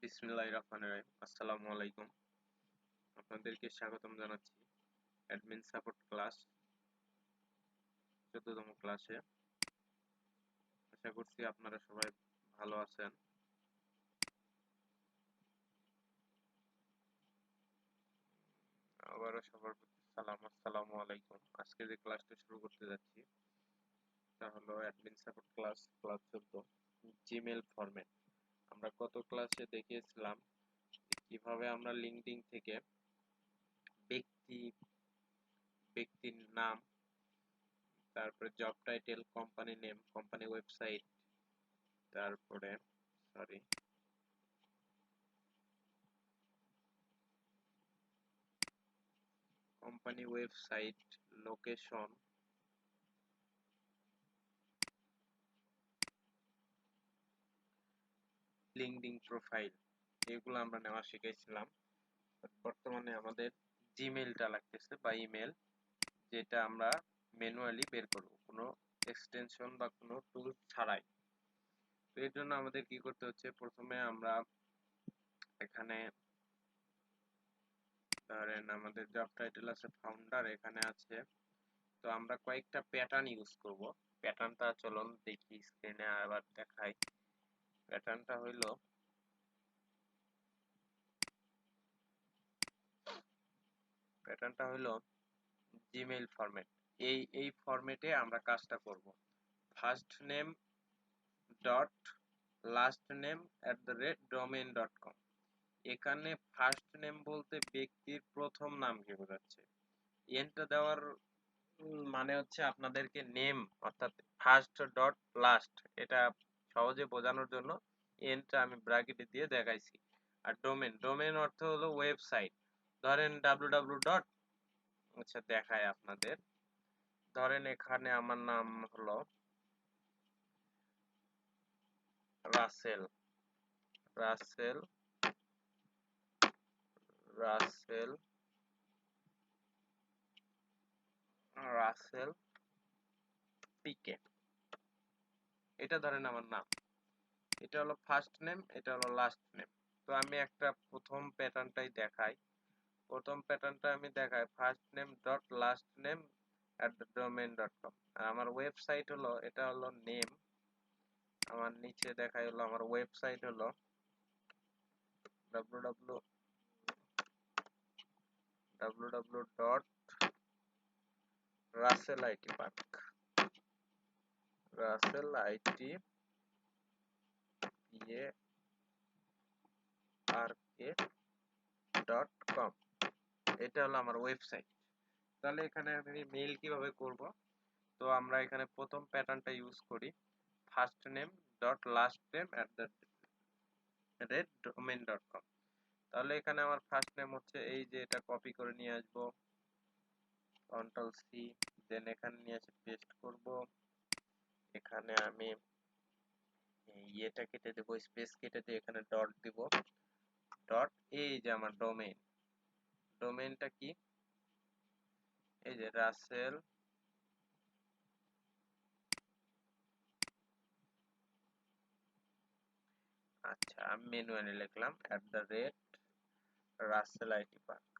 বিসমিল্লাহির রহমানির রহিম। আসসালামু আলাইকুম। আপনাদেরকে স্বাগতম জানাচ্ছি অ্যাডমিন সাপোর্ট ক্লাস 14তম ক্লাসে। আশা করছি আপনারা সবাই ভালো আছেন। আবারও সবার প্রতি সালাম, আসসালামু আলাইকুম। আজকে যে ক্লাসটা শুরু করতে যাচ্ছি তা হলো admin support class 14 Gmail format. আমরা গত ক্লাসে দেখিয়েছিলাম কিভাবে আমরা লিঙ্কডইন থেকে ব্যক্তির নাম, তারপরে job title, company name, company website, তারপরে sorry company website, location, LinkedIn profile, এগুলো আমরা নেওয়া শিখেছিলাম। বর্তমানে আমাদের জিমেইলটা লাগতেছে বা ইমেল, যেটা আমরা ম্যানুয়ালি বের করব কোনো এক্সটেনশন বা কোনো টুল ছাড়াই। তো এর জন্য আমাদের কি করতে হচ্ছে, প্রথমে আমরা এখানে ধরেন আমাদের জব টাইটেল আছে ফাউন্ডার, এখানে আছে। তো আমরা কয়েকটা প্যাটার্ন ইউজ করব। প্যাটার্নটা চলুন দেখি, স্ক্রিনে আবার দেখাই। প্যাটার্নটা হইলো জিমেইল ফরম্যাট। এই ফরম্যাটে আমরা কাজটা করব। First name dot last name @domain.com। এখানে ফার্স্ট নেম বলতে ব্যক্তির প্রথম নামকে বোঝাচ্ছে। এন্টার দেওয়ার মানে হচ্ছে আপনাদেরকে নেম, অর্থাৎ ফার্স্ট ডট লাস্ট, এটা সহজে বোঝানোর জন্য এনটা আমি ব্র্যাকেটে দিয়ে দেখাইছি। আর ডোমেন অর্থ হলো ওয়েবসাইট। ধরেন www ডট, আচ্ছা দেখায় আপনাদের। ধরেন এখানে আমার নাম হলো রাসেল রাসেল রাসেল রাসেল পিকে, এটা ধরেন আমার নাম। এটা হলো ফার্স্ট নেম, এটা হলো লাস্ট নেম। তো আমি একটা প্রথম প্যাটার্নটা আমি দেখাই first name dot last name @domain.com। আর আমার ওয়েবসাইট হলো, এটা হলো নেম। আমার নিচে দেখাই হলো আমার ওয়েবসাইট হলো www dot Rasel IT park Rasel IT dot com, এটা হলো আমার ওয়েবসাইট। তাহলে এখানে আমি মেইল কিভাবে করব? তো আমরা এখানে প্রথম প্যাটার্নটা ইউজ করি, first name dot last name @domain.com। তাহলে এখানে আমার ফার্স্ট নেম হচ্ছে, এই যে এটা কপি করে নিয়ে আসবো, কন্ট্রোল সি, দেন এখানে নিয়ে এসে পেস্ট করব। এখানে আমি ইয়েটা কেটে দেবো, স্পেস কেটে দিয়ে এখানে ডট দিব, ডট। এই যে আমার ডোমেইনটা কি, এই যে রাসেল, আচ্ছা আমি ম্যানুয়ালি লিখলাম @Rasel IT park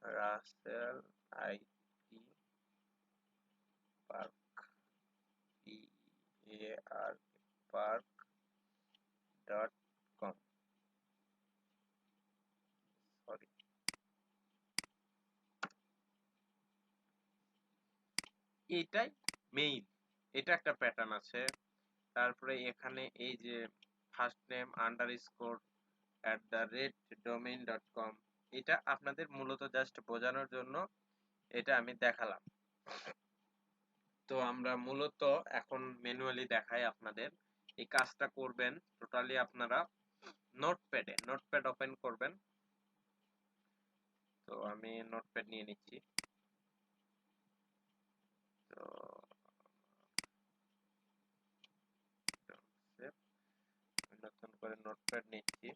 Rasel IT park PAR park dot com. Sorry, এটাই মেইন। এটা একটা প্যাটার্ন আছে। তারপরে এখানে এই যে ফার্স্ট নেম আন্ডারস্কোর @domain.com, এটা আপনাদের মূলত জাস্ট বোঝানোর জন্য এটা আমি দেখালাম। তো আমরা মূলত এখন ম্যানুয়ালি দেখাই আপনাদের। এই কাজটা করবেন টোটালি আপনারা নোটপ্যাড ওপেন করবেন। তো আমি নোটপ্যাড নিয়ে নিচ্ছি। তো নতুন করে নোটপ্যাড নিচ্ছি।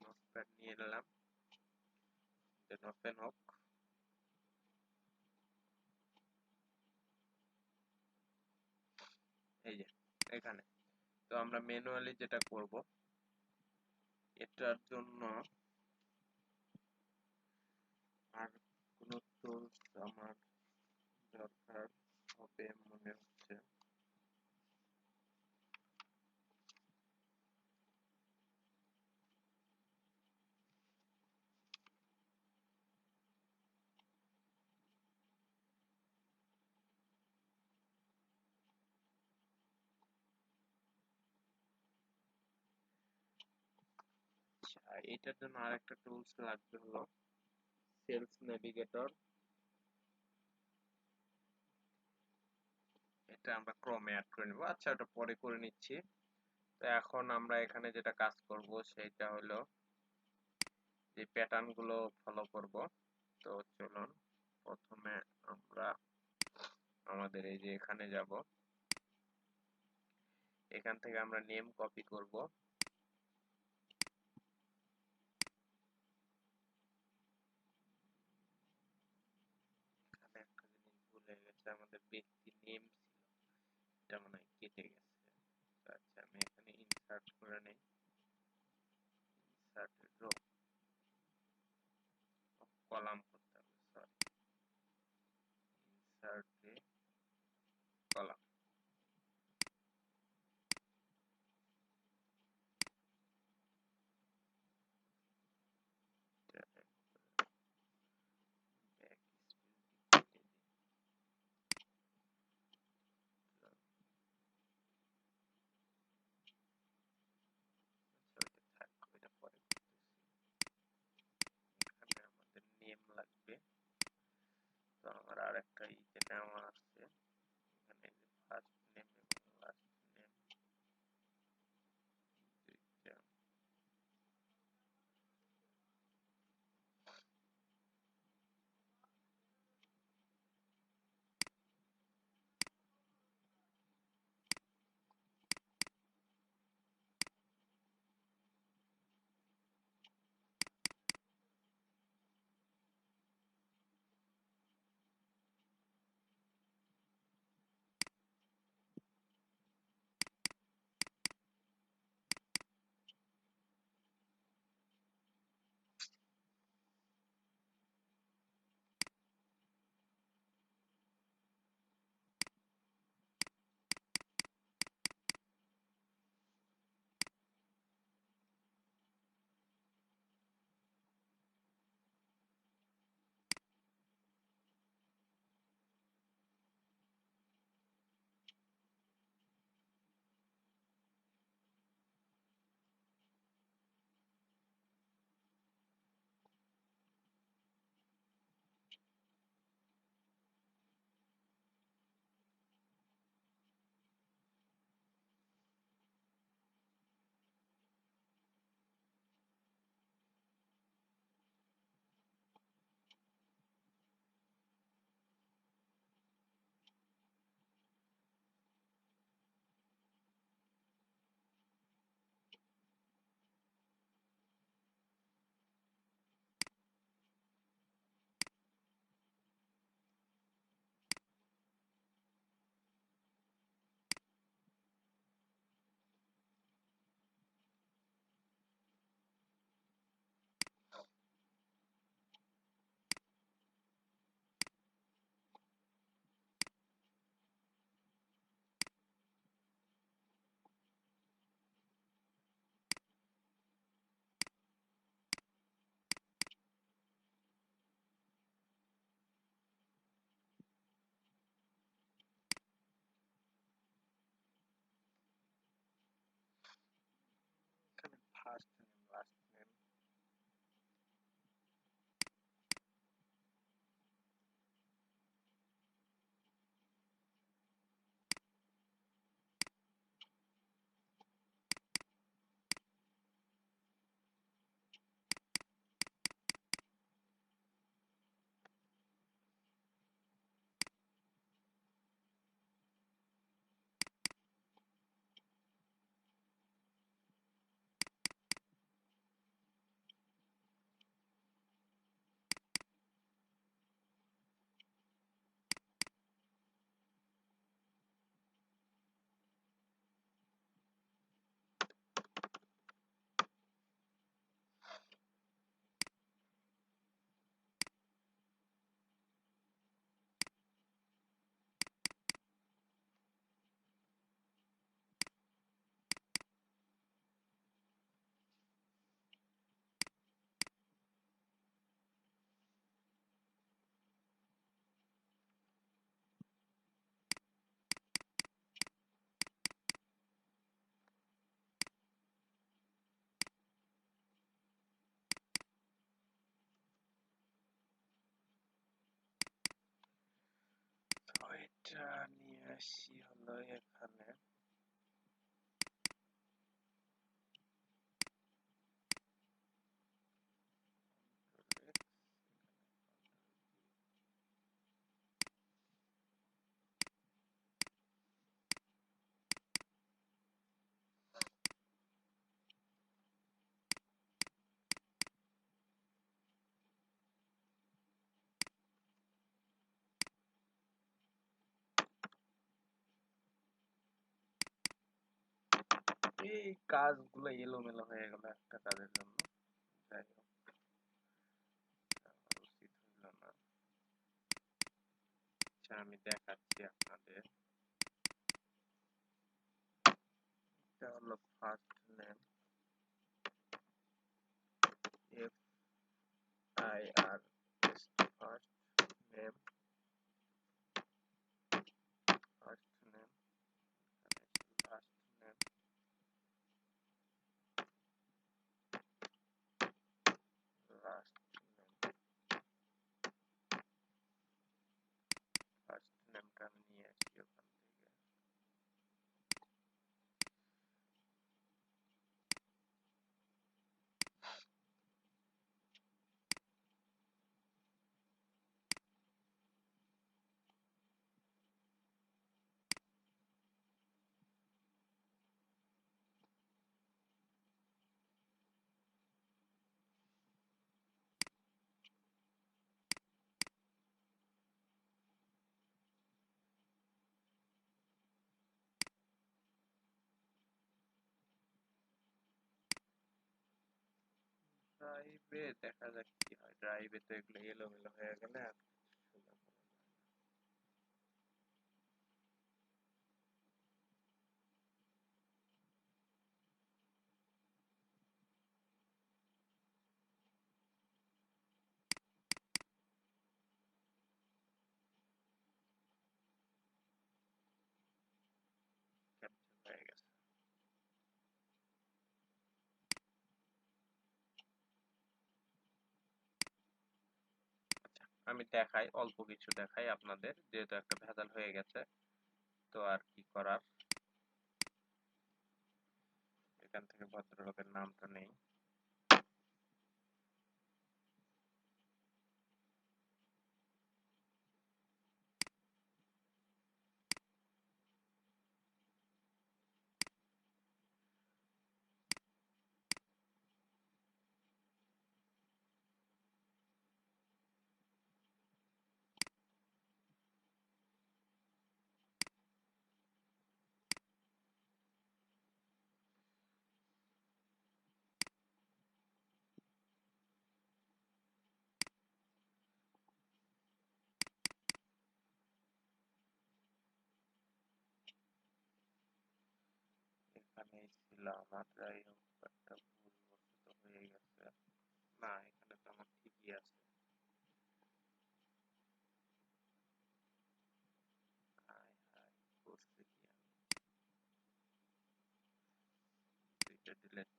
নোটপ্যাড নিয়ে নিলাম, দেন ওপেন হোক। এই যে এখানে। তো আমরা ম্যানুয়ালি যেটা করব, এটার জন্য আর কোনো টুলস আমার দরকার হবে মনে হচ্ছে। আচ্ছা, এটার জন্য আরেকটা টুলস লাগবে, হলো সেলস নেভিগেটর। এটা আমরা ক্রমে অ্যাড করে নেব। আচ্ছা, ওটা পরে করে নিচ্ছি। তো এখন আমরা এখানে যেটা কাজ করব সেটা হলো যে প্যাটার্ন গুলো ফলো করব। তো চলুন প্রথমে আমরা আমাদের এই যে এখানে যাব, এখান থেকে আমরা নেম কপি করব। এখানে একটা জিনিস ভুলে গেছে, আমাদের ব্যক্তি নেম ছিল, এটা মনে হয় কেটে গেছে। আচ্ছা, আমি এখানে ইনসার্ট করে নেই, ইনসার্ট রো, কলাম করতে হবে, সরি, ইনসার্ট কলাম। এখানে আমাদের নেম লাগবে। তো আমার আরেকটা ইতে নেওয়া আছে, এখানে যে ফার্স্ট নেম এবং লাস্ট নেম দুইটা। আসি হলো এখানে এই কাজগুলো এলোমেলো হয়ে গেল একটা কাজের জন্য। যাই হোক, আমার উচিত হইল না। আচ্ছা, আমি দেখাচ্ছি আপনাদের। এটা হলো first name, F I R S, first name, first name, last name, last name. First নেমটা আমি নিয়ে আসি ওখান থেকে। ড্রাইভে দেখা যাক কি হয়। ড্রাইভে তো এগুলো এলোমেলো হয়ে গেলে আর সোজা করা যায় না। ক্যাপচার হয়ে গেছে। আচ্ছা, আমি দেখাই, অল্প কিছু দেখাই আপনাদের, যেহেতু একটা ভেজাল হয়ে গেছে। তো আর কি করার, এখান থেকে ভদ্রলোকের নামটা নেই। এখানেই ছিল আমার, যাই হোক একটা ভুলবশত হয়ে গেছে। না, এখানে তো আমার ঠিকই আছে। হায় হায়, করছি কি আমি, দুইটা ডিলেট।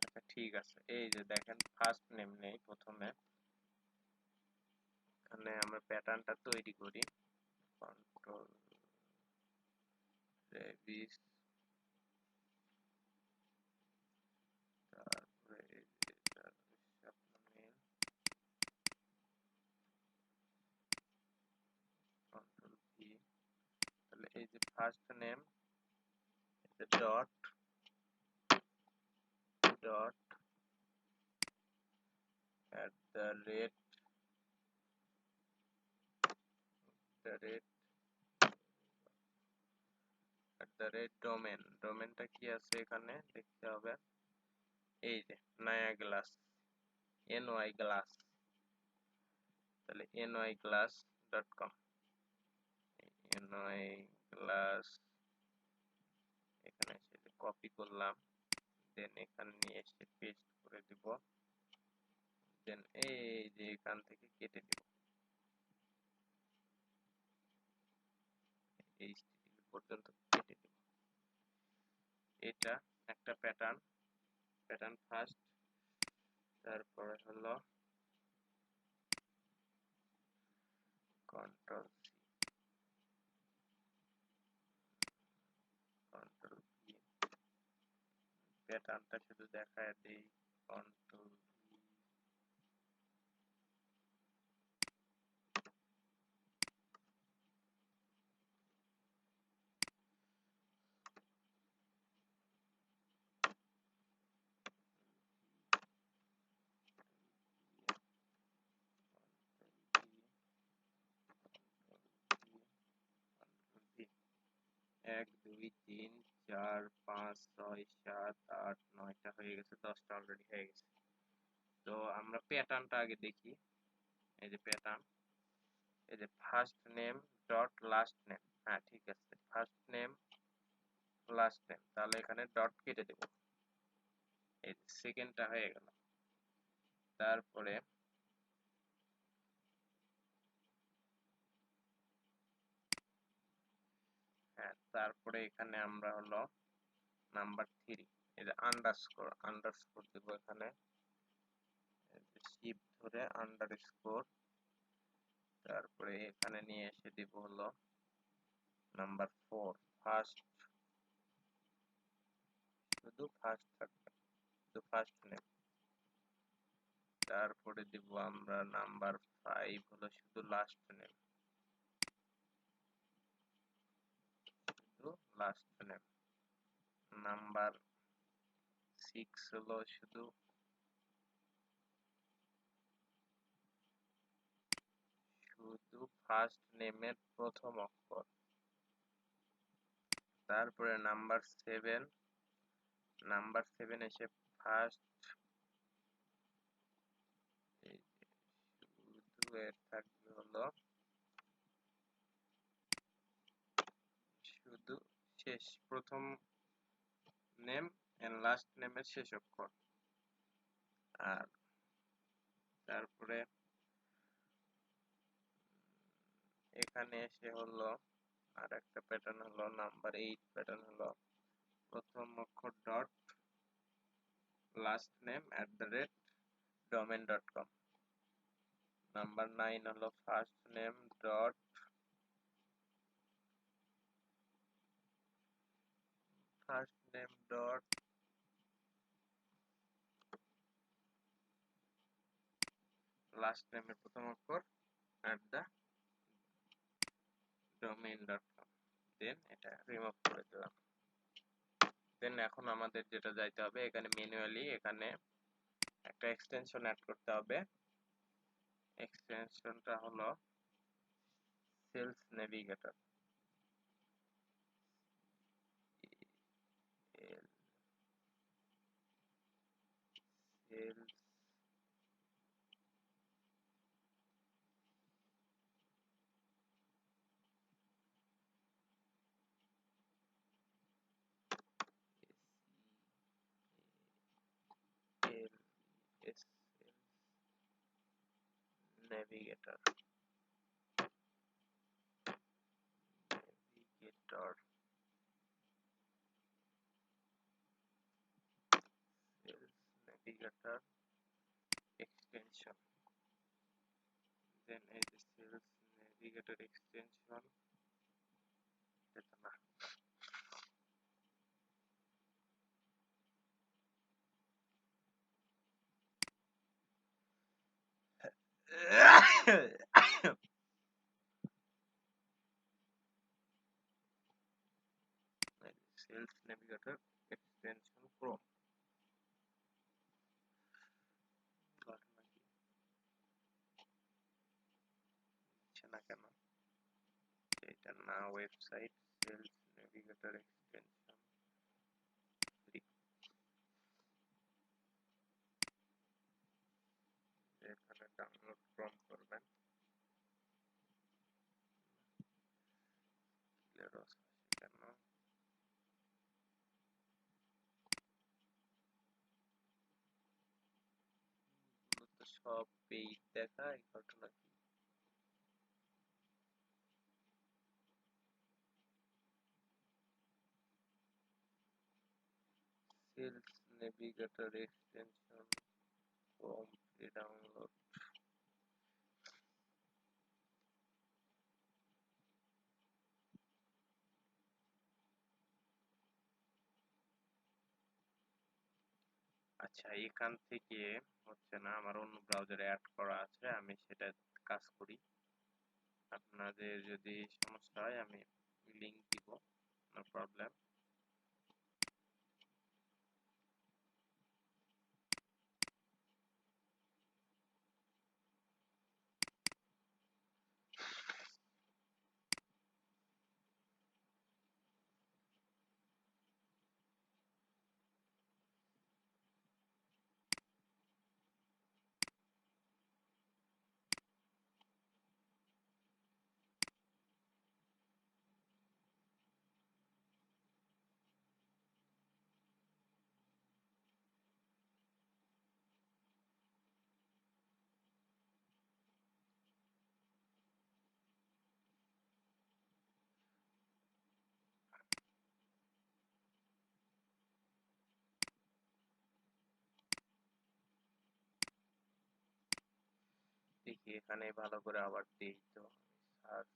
আচ্ছা ঠিক আছে, এই যে দেখেন ফার্স্ট নেম নেই প্রথমে। এখানে আমরা প্যাটার্নটা তৈরি করি, কন্ট্রোল রেভিস, তারপরে এই যে এটা স্বপ্ননীল, কন্ট্রোল ভি। তাহলে এই যে first name, dot dot at the rate, the rate domain. ডোমেনটা কি আছে এখানে দেখতে হবে, এই যে নয়া গ্লাস, ny গ্লাস। তাহলে ny glass dot com, ny glass, এখানে এসে কপি করলাম, দেন এখানে নিয়ে এসে পেস্ট করে দিব, দেন এই যে এখান থেকে কেটে দেব HTTP পর্যন্ত কেটে দেব। এটা একটা প্যাটার্ন ফার্স্ট, তারপরে হলো কন্ট্রোল কন্ট্রোল ভি, প্যাটার্নটা শুধু দেখায় দেই, কন্ট্রোল ভি, এক দুই তিন চার পাঁচ ছয় সাত আট নয়টা হয়ে গেছে, 10টা অলরেডি হয়ে গেছে। তো আমরা প্যাটার্নটা আগে দেখি। এই যে প্যাটার্ন, এই যে first name dot last name, হ্যাঁ ঠিক আছে, ফার্স্ট নেম লাস্ট নেম, তাহলে এখানে ডট কেটে দেব। এই সেকেন্ডটা হয়ে গেল। তারপরে হ্যাঁ, তারপরে এখানে আমরা হলো নাম্বার 3, এই যে আন্ডারস্কোর দেব এখানে, শিপ ধরে আন্ডারস্কোর, তারপরে এখানে নিয়ে এসে দিব হলো নাম্বার 4, ফার্স্ট, শুধু ফার্স্ট থাকবে, শুধু ফার্স্ট নেম। তারপরে দিব আমরা নাম্বার 5 হলো শুধু লাস্ট নেম, শুধু লাস্ট নেম। নাম্বার 6 হলো শুধু ফার্স্ট নেমের প্রথম অক্ষর। তারপরে নাম্বার 7 এসে ফার্স্ট, শুধু এর থাকবে হলো শুধু শেষ, প্রথম নেম এন্ড লাস্ট নেমের শেষ অক্ষর। আর তারপরে এখানে এসে হলো আর একটা প্যাটার্ন হলো নাম্বার 8 প্যাটার্ন হলো প্রথম অক্ষর dot last name @domain.com। Number 9 হলো ফার্স্ট নেম ডট লাস্ট নেমের প্রথম অক্ষর @domain.com। দেন এটা রিমুভ করে দিলাম। দেন এখন আমাদের যেটা যাইতে হবে, এখানে ম্যানুয়ালি এখানে একটা এক্সটেনশন অ্যাড করতে হবে। এক্সটেনশনটা হলো sales navigator, sales navigator, navigator sales navigator extension. Then এই যে সেলস নেভিগেটর এক্সটেনশন, এটা না, সেলস নেভিগেটর এক্সটেনশন ক্রোম। ঘটনা কি হচ্ছে না কেন? এটা না website, sales navigator extension free, এখানে ডাউনলোড ক্রোম করবেন। ক্লিয়ারস কেন? মূলত সব পেজ দেখায়, ঘটনা কি? Sales navigator extension from free download. আচ্ছা, এখান থেকে হচ্ছে না, আমার অন্য ব্রাউজারে অ্যাড করা আছে, আমি সেটা কাজ করি। আপনাদের যদি সমস্যা হয় আমি লিংক দিব, নো প্রবলেম। দেখি এখানে ভালো করে আবার দিই তো, সার্চ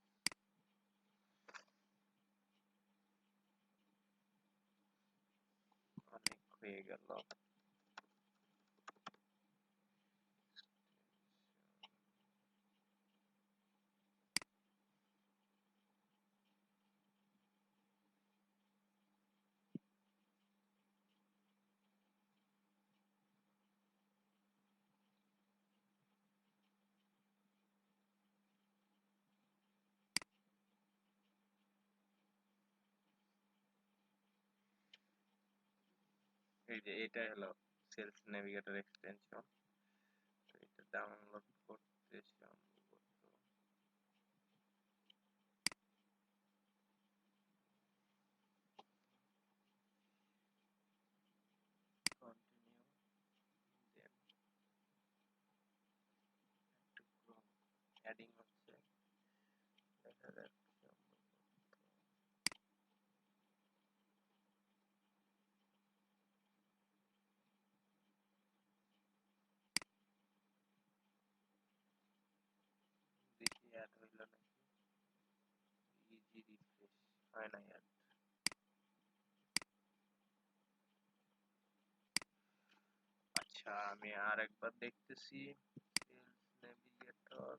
অনেক হয়ে গেল। এই যে এটা হলো সেলস নেভিগেটর এক্সটেনশন, এটা ডাউনলোড করতে সম্ভবত কন্টিনিউ, দেন একটু ক্রোম অ্যাডিং হচ্ছে, দেখা যাক সম্ভবত। দেখি অ্যাড হইল নাকি, ইজি রিফ্রেশ, হয় না অ্যাড। আচ্ছা, আমি আর একবার দেখতেছি, sales navigator,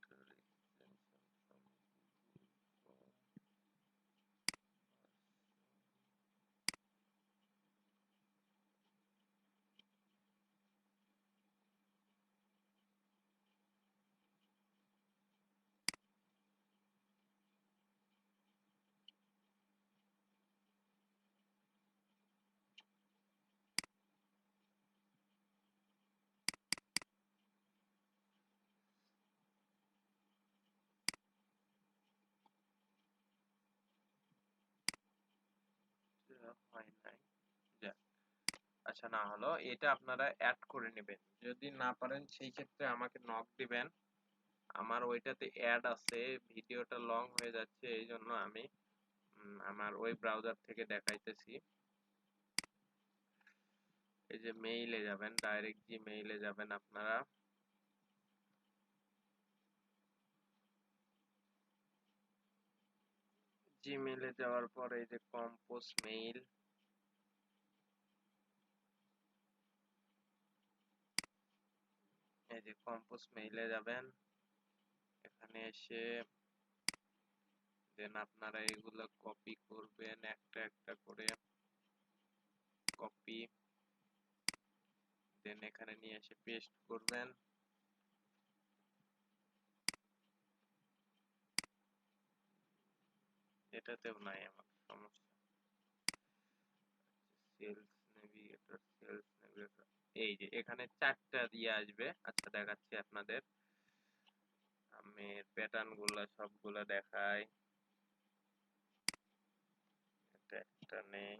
sales navigator extension from Google Chrome. হয় নাই, যাক। আচ্ছা, না হলো, এটা আপনারা অ্যাড করে নেবেন। যদি না পারেন সেই ক্ষেত্রে আমাকে নক দিবেন। আমার ওইটাতে অ্যাড আছে, ভিডিওটা লং হয়ে যাচ্ছে, এই জন্য আমি আমার ওই ব্রাউজার থেকে দেখাইতেছি। এই যে মেইলে যাবেন, ডাইরেক্ট জিমেইলে যাবেন আপনারা। জিমেইলে যাওয়ার পর এই যে কম্পোজ মেইল, এই যে কম্পোজ মেইলে যাবেন। এখানে এসে দেন আপনারা এগুলো কপি করবেন একটা একটা করে, কপি, দেন এখানে নিয়ে এসে পেস্ট করবেন। এটাতেও নাই আমার সমস্যা। সেলস নেভিগেটর, সেলস নেভিগেটর, এই যে এখানে চারটা দিয়ে আসবে। আচ্ছা, দেখাচ্ছি আপনাদের, আমি প্যাটার্ন গুলা সবগুলা দেখাই। এটা একটা নেই,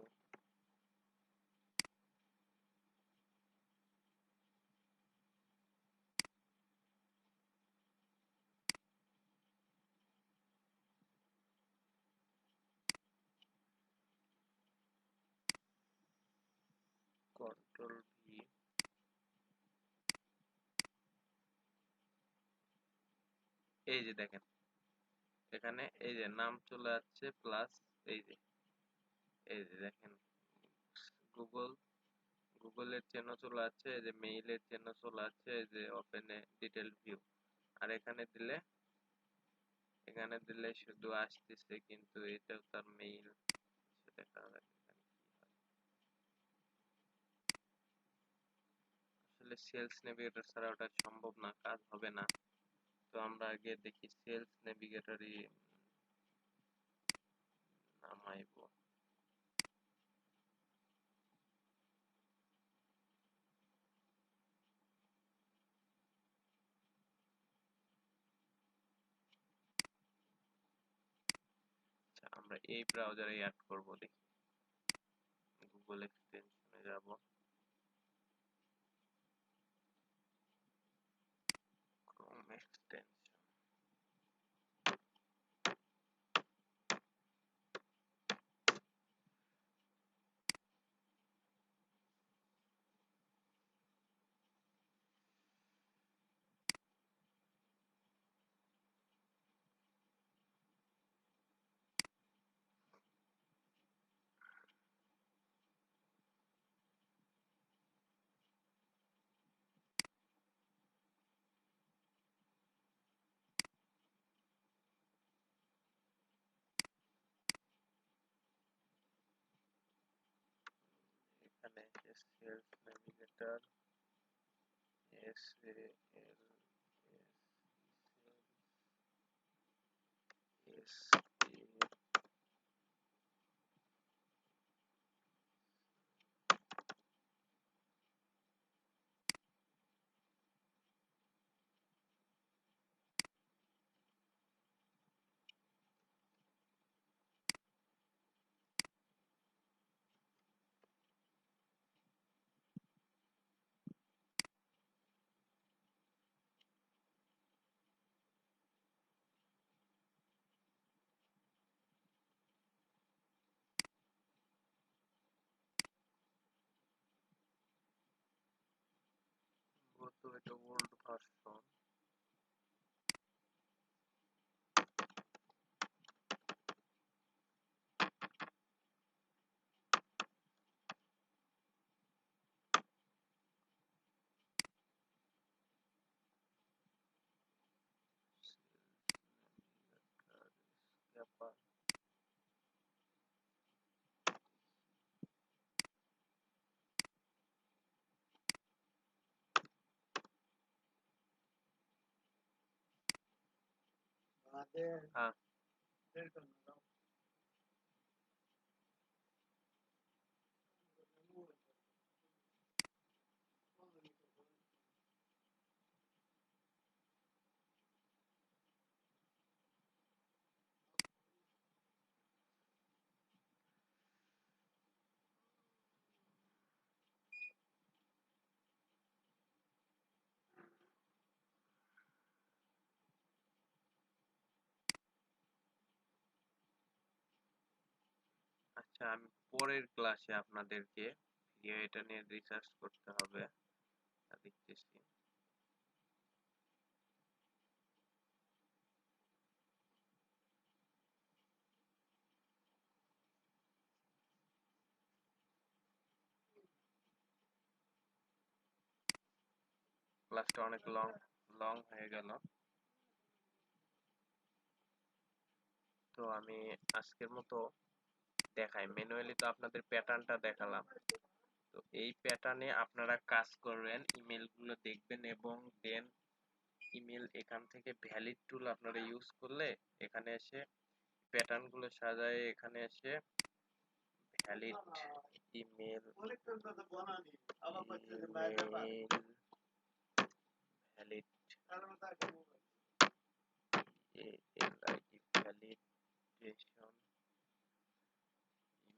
কন্ট্রোল ভি, এই যে দেখেন এখানে এই যে নাম চলে আসছে প্লাস এই যে দেখেন গুগল, গুগলের চিহ্ন চলে আসছে, এই যে মেইলের চিহ্ন চলে আসছে, এই যে ওপেন এ ডিটেল ভিউ। আর এখানে দিলে শুধু আসতেছে, কিন্তু এটাও তার মেইল। দেখা যাক এখানে কি হয়। আসলে সেলস নেভিগেটর ছাড়া ওটা সম্ভব না, কাজ হবে না। তো আমরা আগে দেখি সেলস নেভিগেটরই নামাইবো। আচ্ছা, আমরা এই ব্রাউজারে অ্যাড করব, দেখি গুগল এক্সটেনশনে যাব, ক্রোম এক্সটেনশন। এখানে sales navigator S A L S A. তো এটা ওল্ড ভার্সন। হ্যাঁ, আচ্ছা আমি পরের ক্লাসে আপনাদেরকে এটা নিয়ে রিসার্চ করতে হবে, দেখতেছি। ক্লাসটা অনেক লং লং হয়ে গেল। তো আমি আজকের মতো দেখাই, ম্যানুয়ালি তো আপনাদের প্যাটার্নটা দেখালাম। তো এই প্যাটার্নে আপনারা কাজ করবেন, ইমেল গুলো দেখবেন এবং দেন ইমেল এখান থেকে ভ্যালিড টুল আপনারা ইউজ করলে এখানে এসে প্যাটার্ন গুলো সাজায়, এখানে এসে valid email valid validation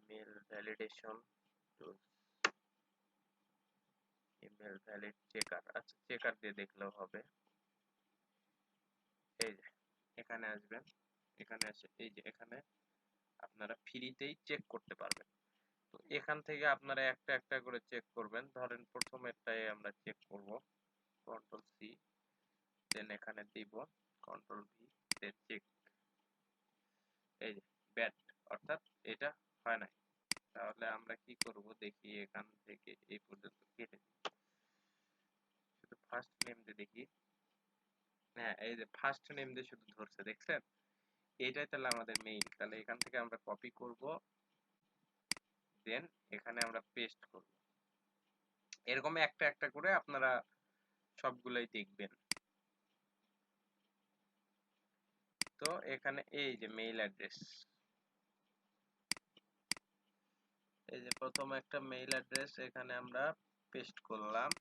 email validation tool, email valid checker. আচ্ছা চেকার দিয়ে দেখলেও হবে। এই যে এখানে আসবেন, এখানে এসে এই যে এখানে আপনারা ফ্রিতেই চেক করতে পারবেন। তো তো এখান থেকে আপনারা একটা একটা করে চেক করবেন। ধরেন প্রথমেরটাই আমরা চেক করব, কন্ট্রোল সি, দেন এখানে দিব কন্ট্রোল ভি, দেন চেক। এই যে ব্যাট, অর্থাৎ এটা হয় নাই। তাহলে আমরা কি করব দেখি, এখান থেকে এই পর্যন্ত কেটে দিই, শুধু ফার্স্ট নেম দিয়ে দেখি। হ্যাঁ, এই যে ফার্স্ট নেম দিয়ে শুধু ধরছে, দেখছেন? এইটাই তাহলে আমাদের মেইল। তাহলে এখান থেকে আমরা কপি করব, দেন এখানে আমরা পেস্ট করব। এরকম একটা একটা করে আপনারা সবগুলাই দেখবেন। তো এখানে এই যে মেইল অ্যাড্রেস, এই যে প্রথম একটা মেইল অ্যাড্রেস এখানে আমরা পেস্ট করলাম।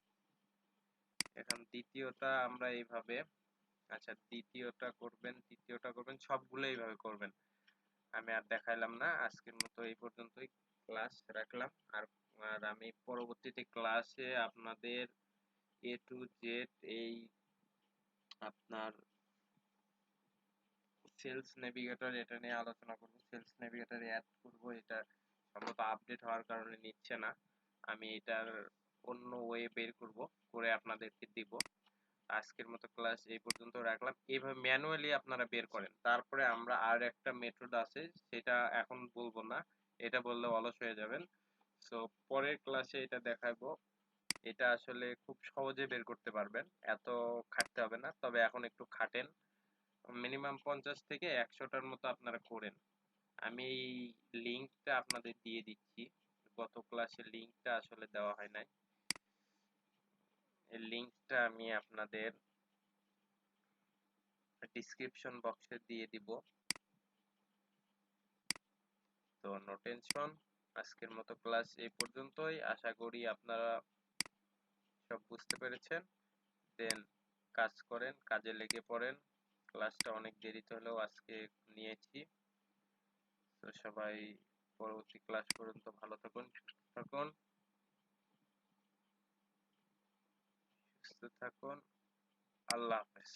এখন দ্বিতীয়টা আমরা এইভাবে, আচ্ছা দ্বিতীয়টা করবেন, তৃতীয়টা করবেন, সবগুলো এইভাবে করবেন। আমি আর দেখাইলাম না, আজকের মতো এই পর্যন্তই ক্লাস রাখলাম। আর আর আমি পরবর্তীতে ক্লাসে আপনাদের এ টু জেড এই আপনার সেলস নেভিগেটর এটা নিয়ে আলোচনা করব। সেলস নেভিগেটর অ্যাড করব, এটা সম্ভবত আপডেট হওয়ার কারণে নিচ্ছে না। আমি এটার অন্য ওয়ে বের করব, করে আপনাদেরকে দিব। আজকের মতো ক্লাস এই পর্যন্ত রাখলাম। এইভাবে ম্যানুয়ালি আপনারা বের করেন। তারপরে আমরা আর একটা মেথড আছে, সেটা এখন বলবো না, এটা বললে অলস হয়ে যাবেন। সো পরের ক্লাসে এটা দেখাবো। এটা আসলে খুব সহজে বের করতে পারবেন, এত খাটতে হবে না। তবে এখন একটু খাটেন, মিনিমাম 50 থেকে 100টার মতো আপনারা করেন। আমি এই লিঙ্কটা আপনাদের দিয়ে দিচ্ছি, গত ক্লাসের লিঙ্কটা আসলে দেওয়া হয় নাই। এই লিঙ্কটা আমি আপনাদের ডিসক্রিপশন বক্সে দিয়ে দিব। তো নো টেনশন, আজকের মতো ক্লাস এই পর্যন্তই। আশা করি আপনারা সব বুঝতে পেরেছেন। দেন কাজ করেন, কাজে লেগে পড়েন। ক্লাসটা অনেক দেরিতে হলেও আজকে নিয়েছি। তো সবাই পরবর্তী ক্লাস পর্যন্ত ভালো থাকুন, সুস্থ থাকুন, সুস্থ থাকুন। আল্লাহ হাফেজ।